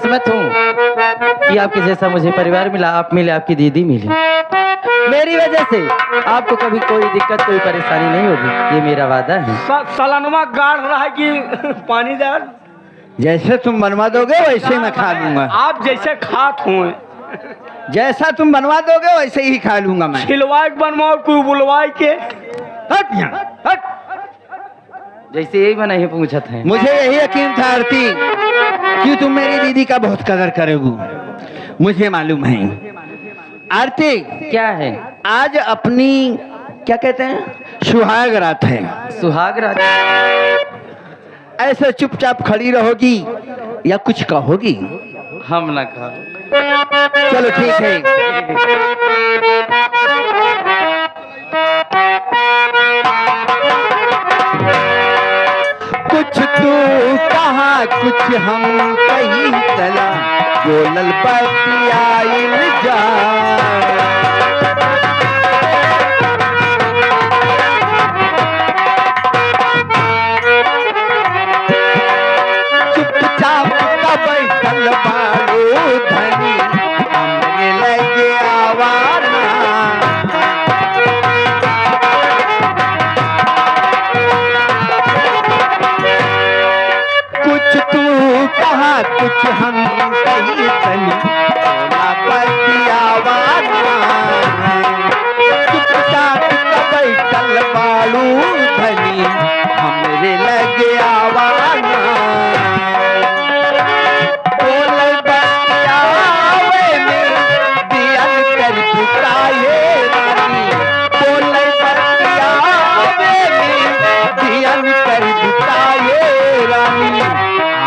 किस्मत हूँ कि आपके जैसा मुझे परिवार मिला, आप मिले, आपकी दीदी मिली। मेरी वजह से आपको कभी कोई दिक्कत, कोई परेशानी नहीं होगी, ये मेरा वादा है। सलानुमा गाड़ रहा है कि पानी दे। जैसे तुम बनवा दोगे वैसे मैं खा लूंगा। आप जैसे खात हो, जैसा तुम बनवा दोगे वैसे ही खा लूंगा मैं। खिलवाए बनवाओ कोई बुलवाए के। हट यहाँ, हट। जैसे यही मैं नहीं पूछत है। मुझे यही यकीन था आरती कि तुम मेरी दीदी का बहुत कदर करोगी, मुझे मालूम है। आरती क्या है? आज अपनी क्या कहते हैं, सुहाग रात है। सुहाग रात? ऐसे चुपचाप खड़ी रहोगी या कुछ कहोगी? हम ना कहा। चलो ठीक है। कुछ तू कहा कुछ हम कही चला, बोलल बतियाइल जा। चुपचाप का बैठल बालो धनी, हमरे लगे आवाना। कुछ तू कहा कुछ हम कही तनी, बोला बतियावाना। चुपचाप का बैठल बालो धनी, हमरे लगे आवाना।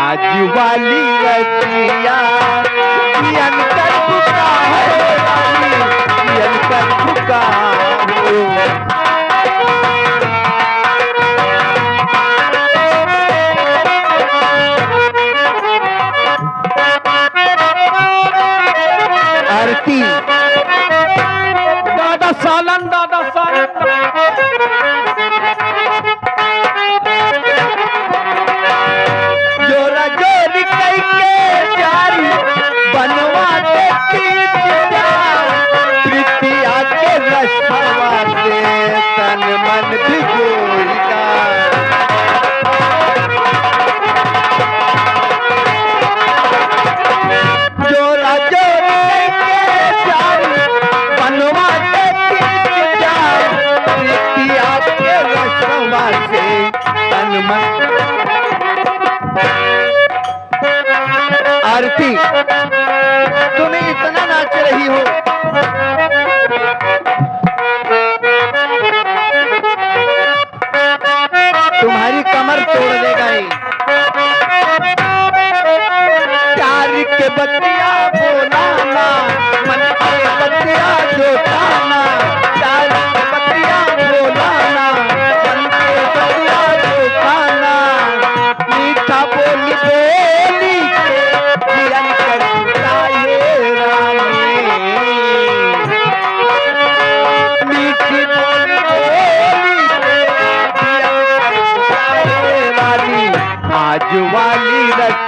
आज वाली रतिया पियन कर भुका है रानी, पियन कर भुका आरती। दादा सालन, दादा सालन। जोरा जोरी कई के जारी बनवा देती प्रीतिया के रसवा से तन मन भिगोएगा। जोरा जोरी कई के जारी बनवा देती प्रीतिया के रसवा से तन मन। आरती तुम्हें इतना नाच रही हो, तुम्हारी कमर तोड़ देगा ये। प्यार के बतिया बोलाना, मन के बतिया जोताना। प्यार के बतिया बोलाना, मन के बतिया जोताना। मीठा बोली बोली पियन कर भुकाए रानी, मीठी बोली बोली पियन कर भुकाए रानी। आज वाली रत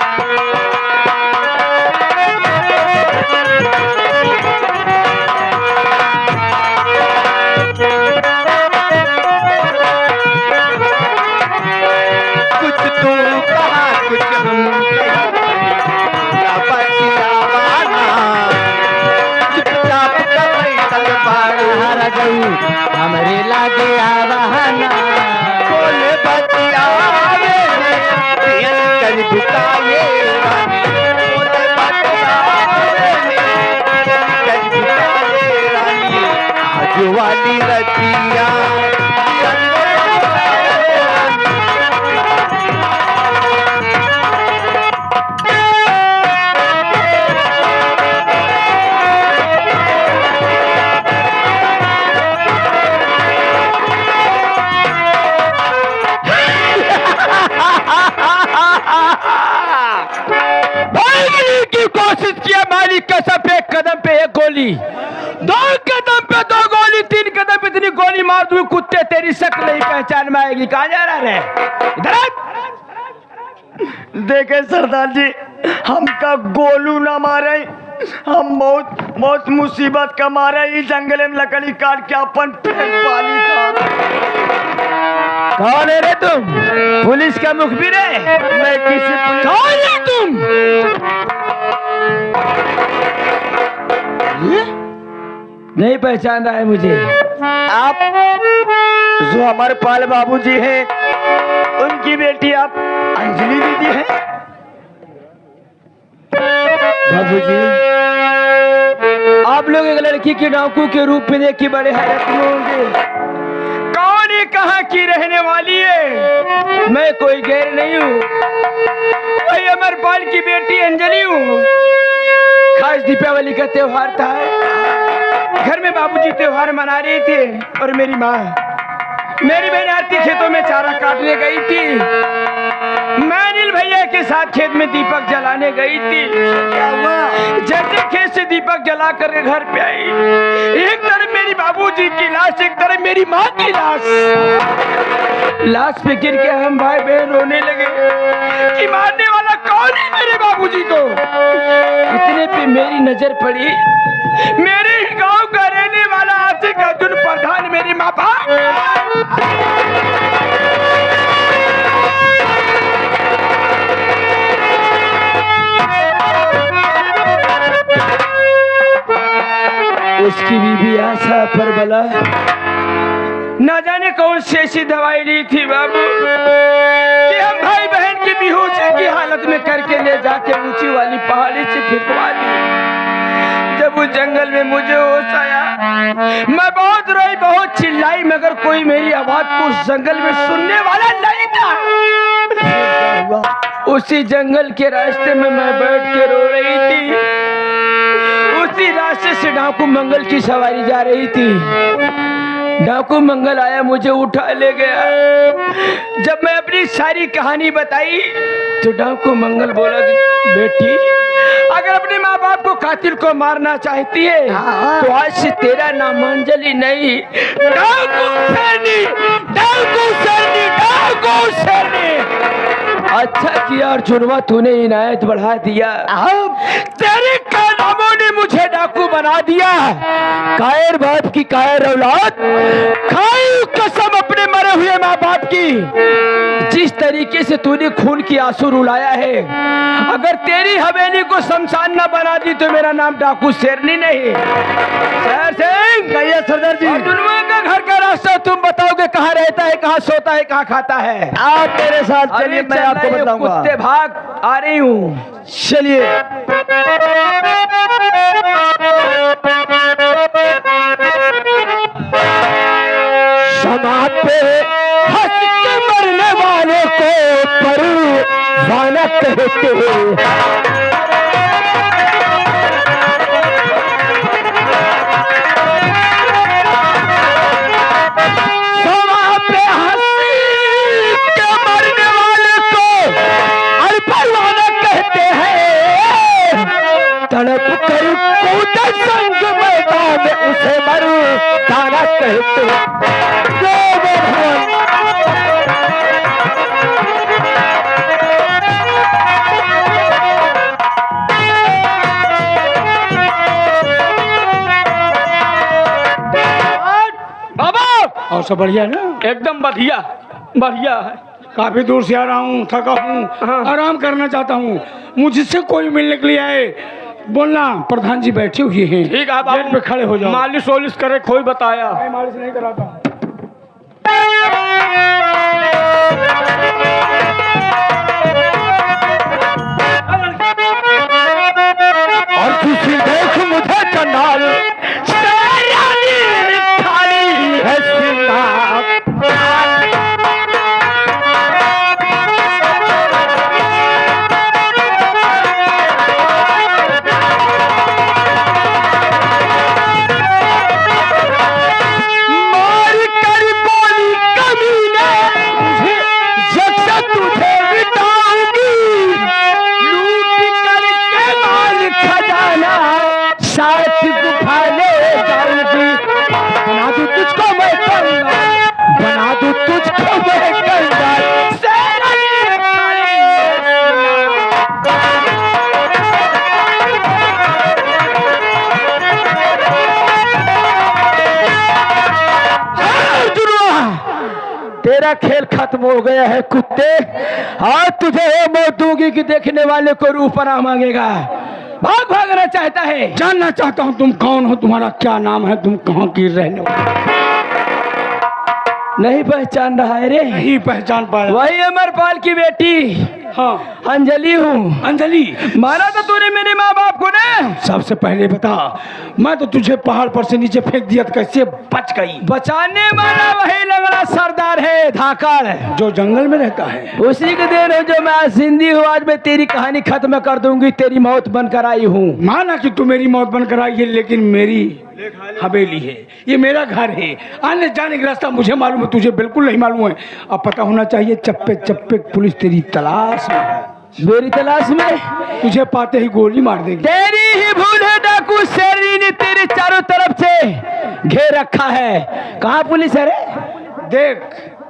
कुछ तू कहा कुछ हम चुपचाप कर बैठल बाड़ा गऊ, हमरे लागे आवाहना। बोले बतियावे पियन कर भुकाए रानी, बोले बतियावे पियन कर भुकाए रानी। आज वाली रतिया गोली, दो कदम पे दो गोली, तीन कदम पे इतनी गोली मार दूं कुत्ते तेरी शक्ल नहीं पहचान में आएगी। कहाँ जा रहा है? इधर देखे सरदार जी, हमका गोलू ना मारे, हम बहुत बहुत मुसीबत का मारे। इस जंगल में लकड़ी काट के अपन पेट पाली था। कौन है रे तुम? पुलिस का मुखबिर है। मैं किसी पुलिस। कौन है तुम? नहीं पहचान रहा है मुझे? आप जो हमारे पाल बाबूजी हैं, उनकी बेटी आप अंजलि दीदी हैं। बाबूजी, आप लोग एक लड़की की डाकू के रूप में देख के बड़े हैरत में होंगे। कौन ये कहाँ की रहने वाली है? मैं कोई गैर नहीं हूँ, वही अमरपाल की बेटी अंजलि हूँ। खास दीपावली का त्योहार था, घर में बाबूजी त्योहार मना रहे थे और मेरी बहन आरती खेतों में चारा काटने गई थी। मैं अनिल भैया के साथ खेत में दीपक जलाने गई थी। क्या हुआ? जैसे खेत से दीपक जला कर घर पे आई, एक तरफ मेरी बाबूजी की लाश, एक तरफ मेरी माँ की लाश पे गिर के हम भाई बहन रोने लगे कि मारने वाला कौन है मेरे बाबूजी को। इतने पे मेरी नजर पड़ी, मेरे ही गांव का रहने वाला आशिक अर्जुन प्रधान, मेरी माँ बाप। उसकी बीबी आशा पर बला, न जाने कौन सी ऐसी दवाई ली थी बाबू कि हम भाई बहन की बेहोशी की हालत में करके ले जाके ऊंची वाली पहाड़ी से फेंकवा दी। जब उस जंगल में मुझे होश आया, मैं बहुत रोई, बहुत चिल्लाई, मगर कोई मेरी आवाज को उस जंगल में सुनने वाला नहीं था। उसी जंगल के रास्ते में मैं बैठ के रो रही थी। उसी रास्ते से डाकू मंगल की सवारी जा रही थी। डाकू मंगल आया, मुझे उठा ले गया। जब मैं अपनी सारी कहानी बताई तो डाकू मंगल बोला, बेटी अगर अपने माँ बाप को कातिल को मारना चाहती है तो आज से तेरा नाम अंजलि नहीं, डाकू सरनी, डाकू सरनी, डाकू सरनी। अच्छा किया अर्जुनवा, तूने इनायत बढ़ा दिया। तेरे कानों ने मुझे डाकू बना दिया। कायर बाप की कायर औलाद, खाई कसम अपने मरे हुए माँ बाप की। जिस तरीके से तूने खून की आंसू रुलाया है, अगर तेरी हवेली को शमशान न बना दी तो मेरा नाम डाकू शेरनी नहीं। शेर सिंह, कहिए सरदार जी। अर्जुनवा का घर का रास्ता तुम बताओगे, कहाँ रहता है, कहाँ सोता है, कहाँ खाता है? आप मेरे साथ चलिए, मैं आपको बताऊंगा। कुत्ते भाग, आ रही हूँ, चलिए। समाज पे हंस के मरने वाले को परवाना कहते हैं। तड़प कर कूद संग मैदान में उसे मरू तारा कहते बाबा। और सब बढ़िया ना? एकदम बढ़िया बढ़िया है। काफी दूर से आ रहा हूँ, थका हूँ, आराम करना चाहता हूँ। मुझसे कोई मिलने के लिए आए, बोलना प्रधान जी बैठे हुए हैं। ठीक है, गेट पे खड़े हो जाओ। मालिश वालिश करे, कोई बताया? मैं मालिश नहीं कराता। और दूसरी देख मुझे चंडाल खाली है सीना। मार तेरा खेल खत्म हो गया है कुत्ते। आज तुझे ये मौत दूंगी कि देखने वाले को रूह पनाह मांगेगा। भाग भागना चाहता है। जानना चाहता हूँ तुम कौन हो, तुम्हारा क्या नाम है, तुम कहाँ की रहने वाले? नहीं पहचान रहा है रे? नहीं पहचान पाया। वही अमरपाल की बेटी हाँ अंजलि हूँ। अंजलि, मारा तो तूने मेरे माँ बाप को ना। सबसे पहले बता, मैं तो तुझे पहाड़ पर से नीचे फेंक दिया, तो कैसे बच गई? बचाने वाला वही लंगड़ा सरदार है धाकड़, जो जंगल में रहता है। उसी के देन हो जो मैं आज जिंदी हूँ। आज मैं तेरी कहानी खत्म कर दूंगी। तेरी मौत बनकर आई हूँ। माना कि तू मेरी मौत बनकर आई है, लेकिन मेरी हवेली है, ये मेरा घर है। आने जाने का रास्ता मुझे मालूम है, तुझे बिल्कुल नहीं मालूम है। अब पता होना चाहिए, चप्पे चप्पे पुलिस तेरी तलाश में है। मेरी तलाश में? तुझे पाते ही गोली मार देगी। तेरी ही भूल है डाकू शेरनी ने तेरे चारों तरफ से घेर रखा है। कहाँ पुलिस है रे? देख,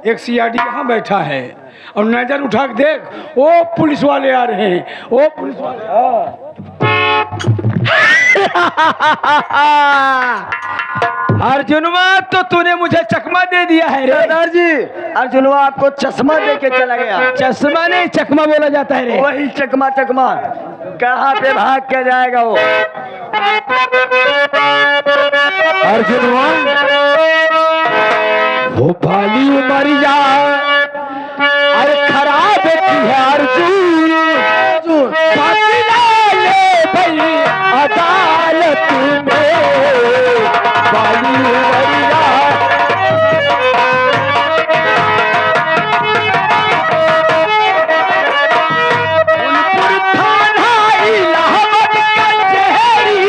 एक सीआईडी यहाँ बैठा है और नजर उठा के देख, वो पुलिस वाले आ रहे हैं। वो पुलिस वाले अर्जुनवा, तो तूने मुझे चकमा दे दिया है रे। सरदार जी, अर्जुनवा आपको चश्मा दे के चला गया। चश्मा नहीं, चकमा बोला जाता है रे। वही चकमा चकमा, कहाँ पे भाग के जाएगा वो? अर्जुनवा, वो भाली उमरिया अरे खराब की है अर्जुन। फांसी डाले भाई अदालत में, भाली उमरिया। फुलपुर थाना इलाहाबाद कचहरी,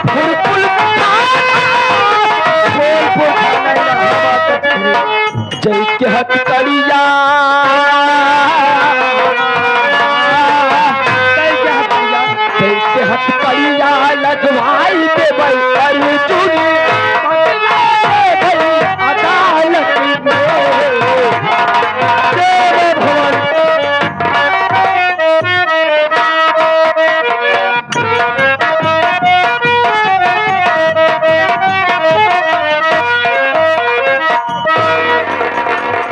फुलपुर थाना, फुलपुर थाना इलाहाबाद कचहरी। जय के हथकड़िया, जय के हथकड़िया लगवाई दे भाई अर्जुन। अदालत में तेरे भवन।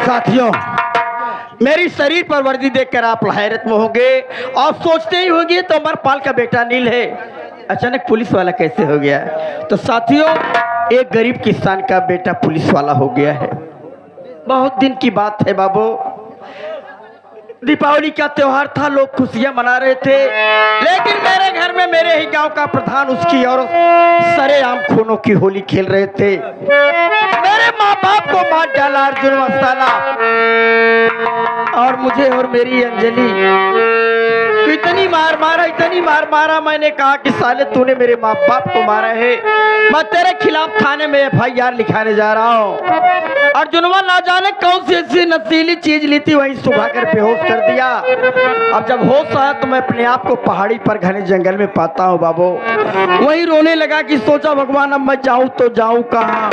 साथियों, मेरी शरीर पर वर्दी देखकर आप हैरत में होंगे और सोचते ही होंगे तो अमरपाल का बेटा नील है, अचानक पुलिस वाला कैसे हो गया? तो साथियों, एक गरीब किसान का बेटा पुलिस वाला हो गया है। बहुत दिन की बात है बाबू। दीपावली का त्योहार था, लोग खुशियां मना रहे थे, लेकिन मेरे घर में मेरे ही गांव का प्रधान उसकी और सरेआम खूनों की होली खेल रहे थे। मेरे माँ बाप को मार डाला अर्जुन मस्ताना, और मुझे और मेरी अंजलि को इतनी मार मारा, इतनी मार मारा। मैंने कहा कि साले तूने मेरे माँ बाप को मारा है, मैं तेरे खिलाफ थाने में FIR लिखाने जा रहा हूँ। अर्जुनवा ना जाने कौन सी ऐसी नशीली चीज ली थी, वही सुबह कर बेहोश कर दिया। अब जब होश आया तो मैं अपने आप को पहाड़ी पर घने जंगल में पाता हूँ बाबू। वही रोने लगा कि सोचा भगवान अब मैं जाऊँ तो जाऊँ कहाँ।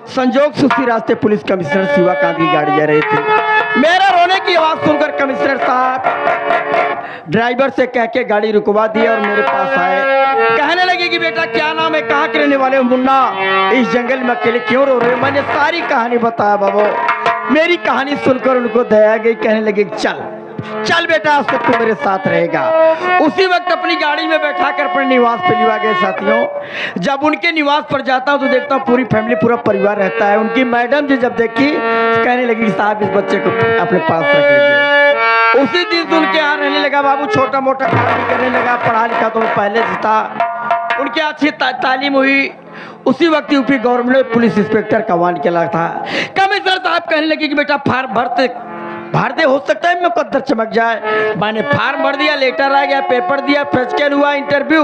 संजोग से उसी रास्ते पुलिस कमिश्नर शिवाकांत की गाड़ी जा रही थी। मेरा रोने की आवाज सुनकर कमिश्नर साहब ड्राइवर से कह के गाड़ी रुकवा दी और मेरे पास आए। कहने लगे कि बेटा क्या नाम है, कहाँ के रहने वाले हो मुन्ना, इस जंगल में अकेले क्यों रो रहे हो? मैंने सारी कहानी बताया बाबू। मेरी कहानी सुनकर उनको दया गई, कहने लगे चल चल बेटा, आज तक तू मेरे साथ रहेगा। उसी वक्त अपनी गाड़ी में बैठा कर अपने निवास पे लिवा गए। साथियों, जब उनके निवास पर जाता हूँ तो देखता हूँ पूरी फैमिली, पूरा परिवार रहता है। उनकी मैडम जी जब देखी कहने लगी कि साहब इस बच्चे को अपने पास रख लीजिए। उसी दिन से उनके यहाँ रहने लगा बाबू, छोटा मोटा काम करने लगा। पढ़ा लिखा तो पहले से था, उनकी अच्छी तालीम हुई। उसी वक्त यूपी गवर्नमेंट में पुलिस इंस्पेक्टर का वान किया था। कमिश्नर साहब कहने लगे कि बेटा फार्म भर दे, हो सकता है मुकद्दर चमक जाए। मैंने फार्म भर दिया, लेटर आ गया, पेपर दिया, फिजिकल हुआ, इंटरव्यू,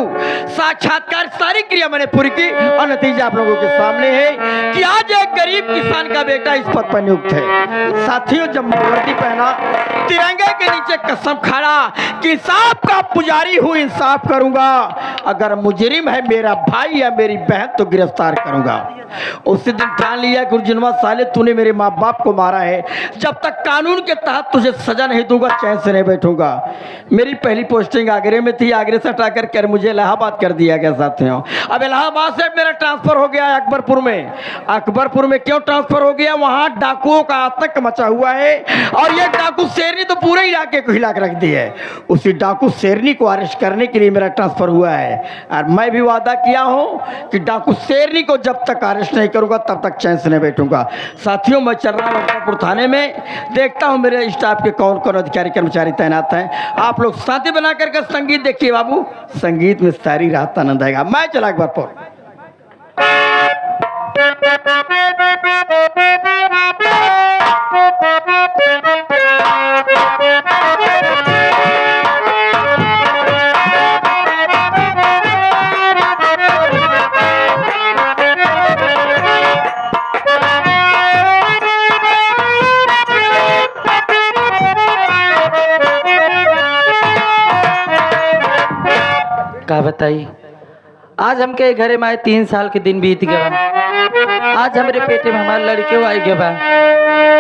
साक्षात्कार, सारी क्रिया मैंने पूरी की और नतीजा आप लोगों के सामने है कि आज एक गरीब किसान का बेटा इस पद पर नियुक्त है। साथियों, जब वर्दी पहना, तिरंगे के नीचे कसम खाना कि इंसाफ का पुजारी हूँ, इंसाफ करूंगा। अगर मुजरिम है मेरा भाई या मेरी बहन तो गिरफ्तार करूंगा। उसी दिन ठान लिया कि अर्जुनवा साले तूने मेरे माँ बाप को मारा है, जब तक कानून के तहत तुझे सजा नहीं दूंगा चैन से नहीं बैठूंगा। मेरी पहली पोस्टिंग आगरे में थी, आगरे से हटा कर मुझे इलाहाबाद कर दिया गया साथियों। अब इलाहाबाद से मेरा ट्रांसफर हो गया अकबरपुर में। अकबरपुर में क्यों ट्रांसफर हो गया? वहां डाकुओं का आतंक मचा हुआ है और ये डाकू शेरनी तो पूरे इलाके को हिला कर रख दी है। उसी डाकू शेरनी को अरेस्ट करने के लिए मेरा ट्रांसफर हुआ है और मैं भी वादा किया हूं कि डाकू शेरनी को जब तक अरेस्ट नहीं करूंगा तब तक चैन से नहीं बैठूंगा। साथियों, मैं चल रहा हूं अकबरपुर थाने में, देखता हूं मेरे स्टाफ के कौन कौन अधिकारी कर्मचारी तैनात हैं। आप लोग शांति बना करके संगीत देखिए बाबू, संगीत में सारी रात आनंद आएगा। मैं चला अकबरपुर। का बताई, आज हमके घरे में आए 3 साल के दिन बीत गया। आज हमारे पेटे में हमारे लड़के आई गए बा,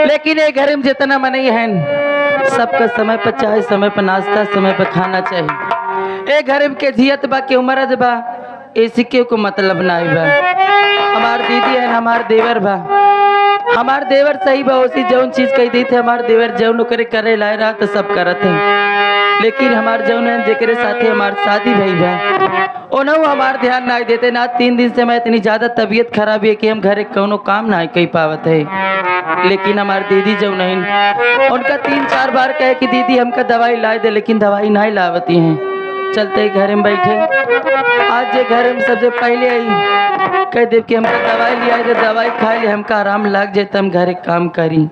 लेकिन ये घरे में जितना मनई है सबका समय पर चाय, समय पर नाश्ता, समय पर खाना चाहिए। ए घरे में के जियत बा के उमरद बा, ऐसी के को मतलब नहीं बा। हमार दीदी है, हमार देवर बा, हमार देवर सही बा, उसी जौन चीज कही दी थे हमार देवर जौन ओकरे करे लाए रहा तो सब करत है। लेकिन हमार जौन है जेकरे साथे हमार शादी भई बा ओनहु हमार ध्यान नहीं देते ना। 3 दिन से मैं इतनी ज्यादा तबीयत खराब है कि हम घरे कोनो काम नहीं कर पावत है। लेकिन हमार दीदी जो नहीं, उनका 3-4 बार कहे कि दीदी हमका दवाई ला दे, लेकिन दवाई नहीं लावती हैं। चलते घर में बैठे, आज ये घर में सबसे पहले आई कह दे कि हमका दवाई लिया दे, दवाई खाए ले हमका आराम लग जाए तो हम घरे काम करी।